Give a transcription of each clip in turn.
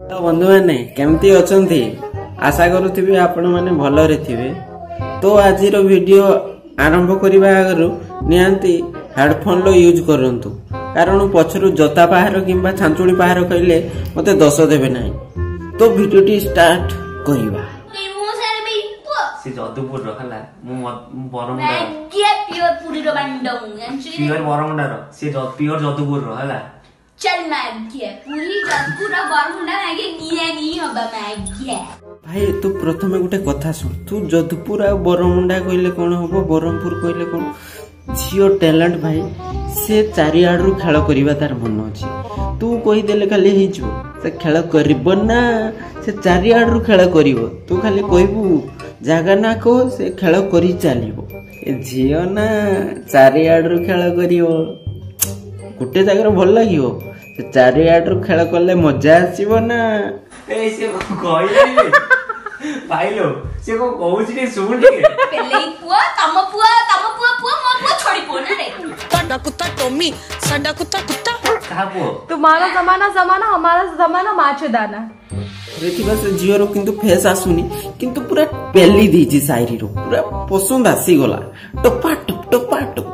तो बंधु मैंने केमती अछंती आशा करुथिबे आपण माने भलरे थिबे। तो आजिर वीडियो आरंभ करबा आगरु नियांती हेडफोन लो यूज करंतु कारण पछरु जता पाहार किंबा छांचुडी पाहार कइले मते दोष देबे नाही। तो वीडियो टी स्टार्ट करबा। से जदुपुर रो हला मु बरमुंडा प्योर पुरी रो बांडम प्योर बरमुंडा रो से प्योर जदुपुर रो हला चल मागिए पूरी जदुपुर रो बरमुंडा मागे निया नी होबा मागिए। भाई तू प्रथमे गुटे कथा सुन। तू जदुपुर आ बरमुंडा कइले कोन होबो बरमपुर कइले कोन झियो टैलेंट भाई से चारियाडू खेल करबा तार मन अछि। तू कहि देले खाली हि जो से खेल करबो ना से चारियाडू खेल करबो। तू खाली कहबू जागा ना को से खेल करी चलिबो। ए झियो ना चारियाडू खेल करियो गुटे जगह भल लागियो से चारियाडू खेल करले मजा आसीबो ना। ए से कहले पाइलो से को कहउछि रे सुन रे पेले पुआ तम पुआ पुआ मो पुआ छोड़ी पो ना रे सडा कुत्ता टोमी सडा कुत्ता कुत्ता का पो तुम्हारा जमाना जमाना हमारा जमाना माछे दाना देखिबा से जियो रो किंतु फेस आसुनी किंतु पूरा पेली दीची शायरी रो पूरा पसंद आसी गला टपा टप टपा टप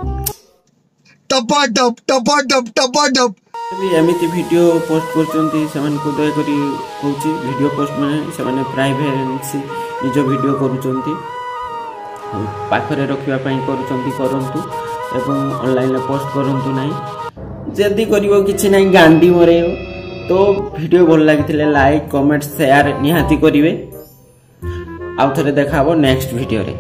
टपा टप टपा टप टपा टप भी एमिति वीडियो पोस्ट करचंती सेमान को दया करी कहूची वीडियो पोस्ट माने सेमाने प्राइवेसी निज वीडियो करूचंती पाखरे रखिबा पई करूचंती करंतु एवं ऑनलाइन पोस्ट करंतु नाही। जदी करिवो किछि नाही गांडी मरेयो। तो वीडियो भल लागिथिले लाइक कमेंट शेयर निहाती करिवे। आउ थरे देखाबो नेक्स्ट वीडियो रे।